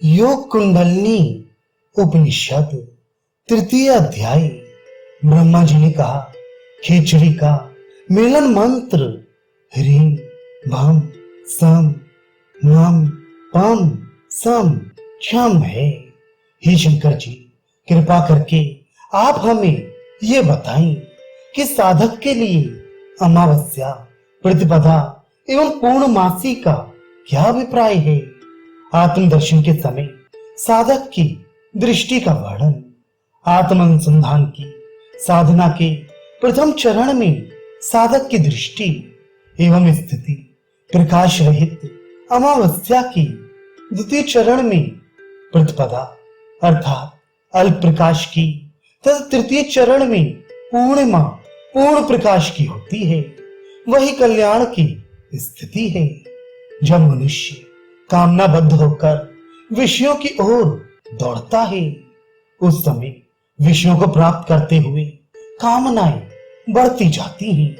योग कुंडलनी उपनिषद तृतीय अध्याय। ब्रह्मा जी ने कहा, खिचड़ी का मिलन मंत्र ह्रीं भम सम मम पम सम क्षम है। हे शंकर जी, कृपा करके आप हमें ये बताएं कि साधक के लिए अमावस्या, प्रतिपदा एवं पूर्णमासी का क्या अभिप्राय है। आत्मदर्शन के समय साधक की दृष्टि का वर्णन, आत्म अनुसंधान की साधना के प्रथम चरण में साधक की दृष्टि एवं स्थिति, प्रकाश रहित अमावस्या की द्वितीय चरण में प्रतिपदा अर्थात अल्प प्रकाश की तथा तृतीय चरण में पूर्णिमा पूर्ण प्रकाश की होती है। वही कल्याण की स्थिति है। जब मनुष्य कामनाबद्ध होकर विषयों की ओर दौड़ता है, उस समय विषयों को प्राप्त करते हुए कामनाएं बढ़ती जाती हैं।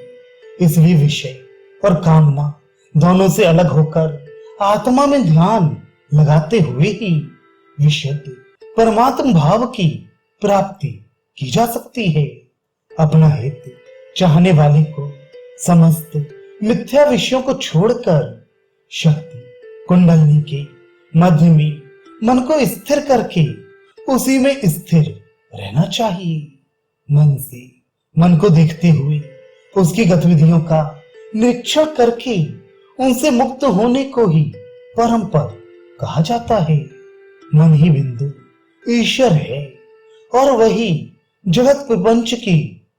इसलिए विषय और कामना दोनों से अलग होकर आत्मा में ध्यान लगाते हुए ही विशुद्ध परमात्म भाव की प्राप्ति की जा सकती है। अपना हित चाहने वाले को समस्त मिथ्या विषयों को छोड़कर शक्ति कुंडलनी के मध्य में मन को स्थिर करके उसी में स्थिर रहना चाहिए। मन से मन को देखते हुए उसकी गतिविधियों का निरीक्षण करके उनसे मुक्त होने को ही परम पद कहा जाता है। मन ही बिंदु ईश्वर है और वही जगत प्रपंच की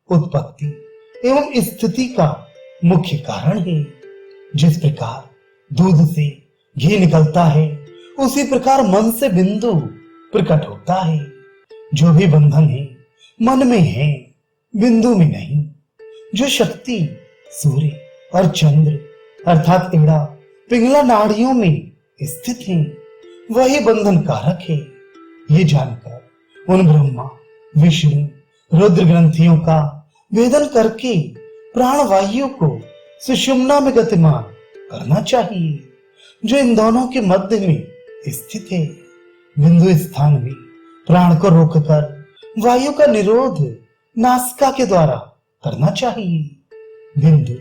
उत्पत्ति एवं स्थिति का मुख्य कारण है। जिस प्रकार दूध से घी निकलता है, उसी प्रकार मन से बिंदु प्रकट होता है। जो भी बंधन है मन में है, बिंदु में नहीं। जो शक्ति सूर्य और चंद्र अर्थात एड़ा पिंगला नाड़ियों में स्थित है, वही बंधन कारक है। ये जानकर उन ब्रह्मा विष्णु रुद्र ग्रंथियों का वेदन करके प्राणवायु को सुषुम्ना में गतिमान करना चाहिए, जो इन दोनों के मध्य में स्थित है। बिंदु स्थान में प्राण को रोककर वायु का निरोध नासिका के द्वारा करना चाहिए। बिंदु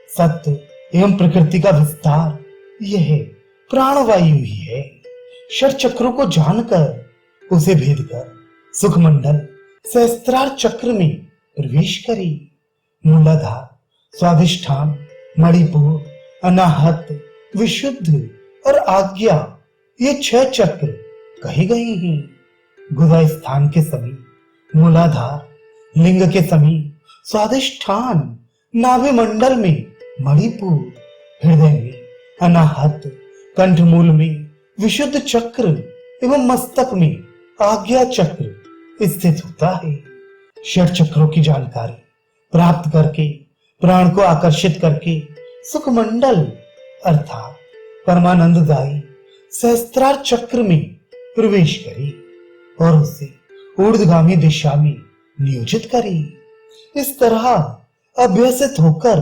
सत्व एवं प्रकृति का विस्तार यह प्राणवायु ही है। षट चक्रों को जानकर उसे भेद कर सुखमंडल सहस्त्रार चक्र में प्रवेश करी। मूलाधार, स्वाधिष्ठान, मणिपुर, अनाहत, विशुद्ध और आज्ञा, ये 6 चक्र कहे गए हैं। गुदा स्थान के समीप मूलाधार, लिंग के समीप स्वाधिष्ठान, नाभि मंडल में मणिपुर, हृदय में अनाहत, कंठमूल में विशुद्ध चक्र एवं मस्तक में आज्ञा चक्र स्थित होता है। षट चक्रों की जानकारी प्राप्त करके प्राण को आकर्षित करके सुखमंडल अर्थात परमानंददायी सहस्त्रार चक्र में प्रवेश करी और उसे ऊर्ध्वगामी दिशा में नियोजित करी। इस तरह अभ्यसित होकर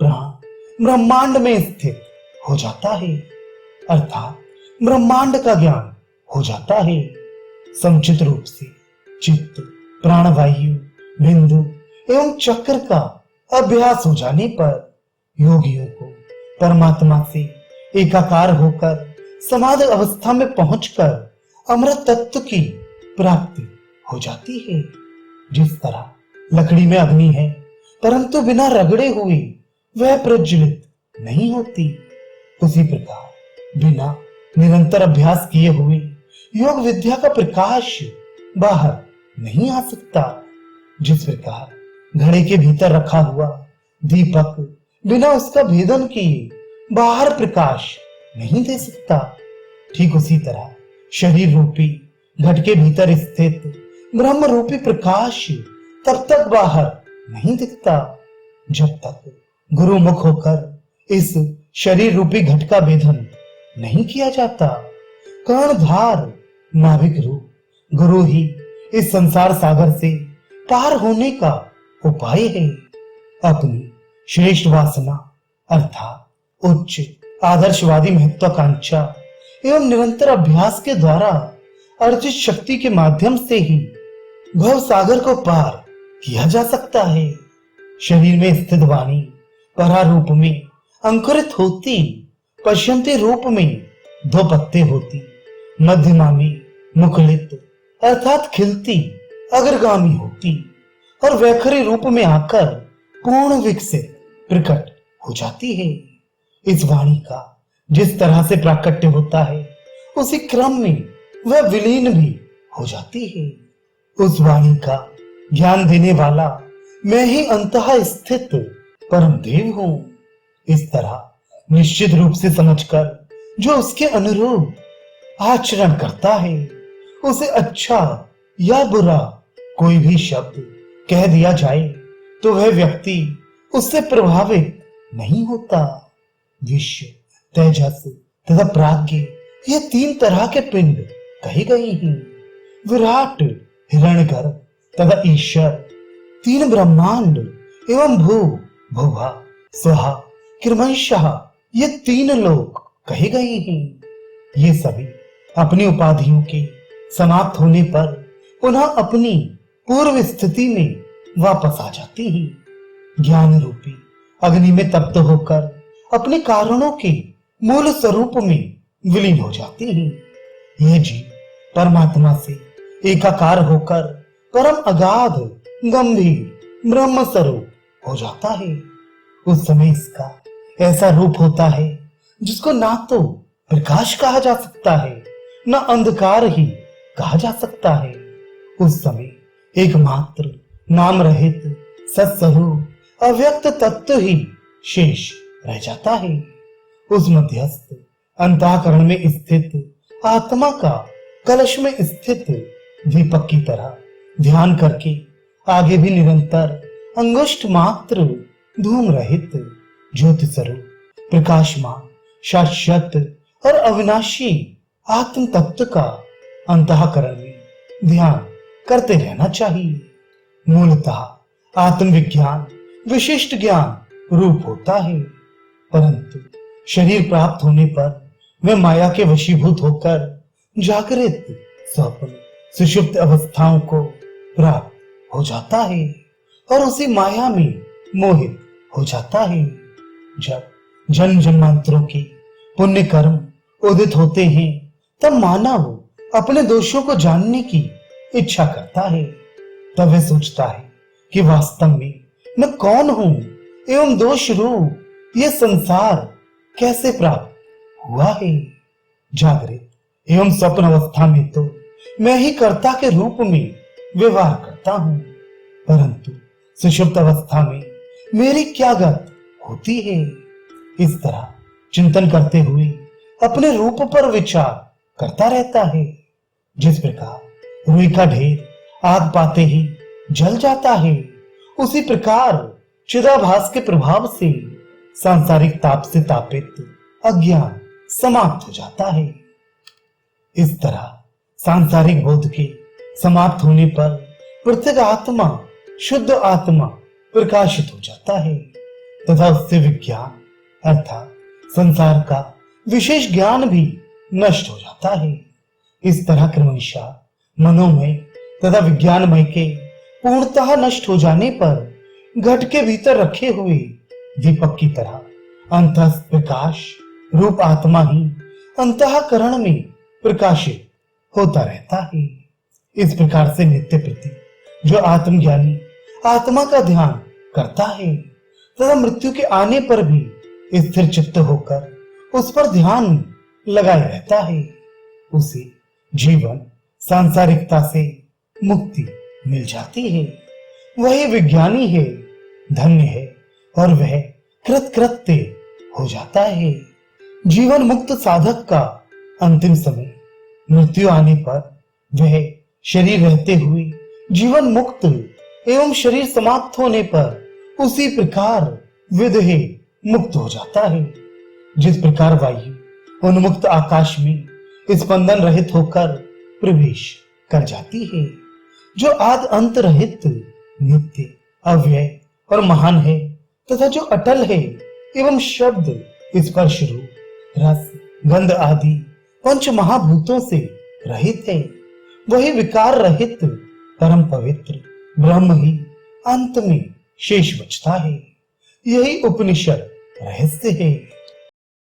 प्राण ब्रह्मांड में स्थित हो जाता है, अर्थात ब्रह्मांड का ज्ञान हो जाता है। समुचित रूप से चित्त, प्राणवायु, बिंदु एवं चक्र का अभ्यास हो जाने पर योगियों को परमात्मा से एकाकार होकर समाधि अवस्था में पहुंचकर अमृत तत्व की प्राप्ति हो जाती है। जिस तरह लकड़ी में अग्नि है परंतु बिना रगड़े हुए वह प्रज्वलित नहीं होती, उसी प्रकार बिना निरंतर अभ्यास किए हुए योग विद्या का प्रकाश बाहर नहीं आ सकता। जिस प्रकार घड़े के भीतर रखा हुआ दीपक बिना उसका भेदन किए बाहर प्रकाश नहीं दे सकता, ठीक उसी तरह शरीर रूपी घट के भीतर स्थित ब्रह्म रूपी प्रकाश तब तक बाहर नहीं दिखता जब तक गुरुमुख होकर इस शरीर रूपी घट का भेदन नहीं किया जाता। कर्णधार नाभिक रूप गुरु ही इस संसार सागर से पार होने का उपाय है। अपनी श्रेष्ठ वासना अर्थात उच्च आदर्शवादी महत्वाकांक्षा एवं निरंतर अभ्यास के द्वारा अर्जित शक्ति के माध्यम से ही भव सागर को पार किया जा सकता है। शरीर में स्थित वाणी परा रूप में अंकुरित होती, पश्यंती रूप में दो पत्ते होती, मध्यमा में मुकुलित अर्थात खिलती अग्रगामी होती और वैखरी रूप में आकर पूर्ण विकसित प्रकट हो जाती है। इस वाणी का जिस तरह से प्राकट्य होता है उसी क्रम में वह विलीन भी हो जाती है। उस वाणी का ज्ञान देने वाला मैं ही अंतः स्थित परम देव हूं। इस तरह निश्चित रूप से समझकर जो उसके अनुरूप आचरण करता है उसे अच्छा या बुरा कोई भी शब्द कह दिया जाए तो वह व्यक्ति उससे प्रभावित नहीं होता। विश्व, तेजस तथा प्राज्ञ ये तीन तरह के पिंड कहे गए हैं। विराट, हिरण्यगर्भ तथा ईश्वर, तीन ब्रह्मांड एवं भू, भुवा, स्वहा, किरमंशः ये तीन लोक कहे गए हैं। ये सभी अपनी उपाधियों के समाप्त होने पर पुनः अपनी पूर्व स्थिति में वापस आ जाती हैं। ज्ञान रूपी अग्नि में तप्त होकर अपने कारणों के मूल स्वरूप में विलीन हो जाती हैं। यह जीव परमात्मा से एकाकार होकर परम अगाध गंभीर ब्रह्म स्वरूप हो जाता है। उस समय इसका ऐसा रूप होता है जिसको ना तो प्रकाश कहा जा सकता है न अंधकार ही कहा जा सकता है। उस समय एकमात्र नाम रहित सत्स्वरूप अव्यक्त तत्व ही शेष रह जाता है। उस मध्यस्थ अंतःकरण में स्थित आत्मा का कलश में स्थित दीपक की तरह ध्यान करके आगे भी निरंतर अंगुष्ठ मात्र धूम रहित ज्योति स्वरूप प्रकाशमान शाश्वत और अविनाशी आत्म तत्व का अंतःकरण में ध्यान करते रहना चाहिए। मूलतः आत्मविज्ञान विशिष्ट ज्ञान रूप होता है, परंतु शरीर प्राप्त होने पर वह माया के वशीभूत होकर जागृत, स्वप्न, सुषुप्त अवस्थाओं को प्राप्त हो जाता है और उसी माया में मोहित हो जाता है। जब जन्म जन्मांतरों के पुण्य कर्म उदित होते हैं तब मानव अपने दोषों को जानने की इच्छा करता है। तब वह सोचता है कि वास्तव में मैं कौन हूं एवं दोष रूप ये संसार कैसे प्राप्त हुआ है। जागृत एवं स्वप्न अवस्था में तो मैं ही कर्ता के रूप में व्यवहार करता हूं, परंतु सुषुप्त अवस्था में मेरी क्या गत होती है। इस तरह चिंतन करते हुए अपने रूप पर विचार करता रहता है। जिस प्रकार रुई का ढेर आग पाते ही जल जाता है, उसी प्रकार चिदाभास के प्रभाव से सांसारिक ताप से तापित अज्ञान समाप्त हो जाता है। इस तरह सांसारिक बोध के समाप्त होने पर पृथक आत्मा, शुद्ध आत्मा प्रकाशित हो जाता है तथा उससे विज्ञान अर्थात संसार का विशेष ज्ञान भी नष्ट हो जाता है। इस तरह क्रमशः मनोमय तथा विज्ञानमय के पूर्णतः नष्ट हो जाने पर घट के भीतर रखे हुए दीपक की तरह अंतः प्रकाश रूप आत्मा ही अंतःकरण में प्रकाशित होता रहता है। इस प्रकार से नित्य प्रति जो आत्मज्ञानी आत्मा का ध्यान करता है तथा मृत्यु के आने पर भी स्थिर चित्त होकर उस पर ध्यान लगाए रहता है, उसे जीवन सांसारिकता से मुक्ति मिल जाती है। वही विज्ञानी है, धन्य है और वह कृतकृत्य हो जाता है। जीवन मुक्त साधक का अंतिम समय मृत्यु आने पर वह शरीर रहते हुए जीवन मुक्त एवं शरीर समाप्त होने पर उसी प्रकार विदेह मुक्त हो जाता है। जिस प्रकार वायु उन्मुक्त आकाश में स्पंदन रहित होकर प्रवेश कर जाती है, जो आद अंत रहित नित्य अव्यय और महान है तथा जो अटल है एवं शब्द स्पर्श रूप रस गंध आदि पंच महाभूतों से रहित है। वही विकार रहित परम पवित्र ब्रह्म ही अंत में शेष बचता है। यही उपनिषद रहस्य है।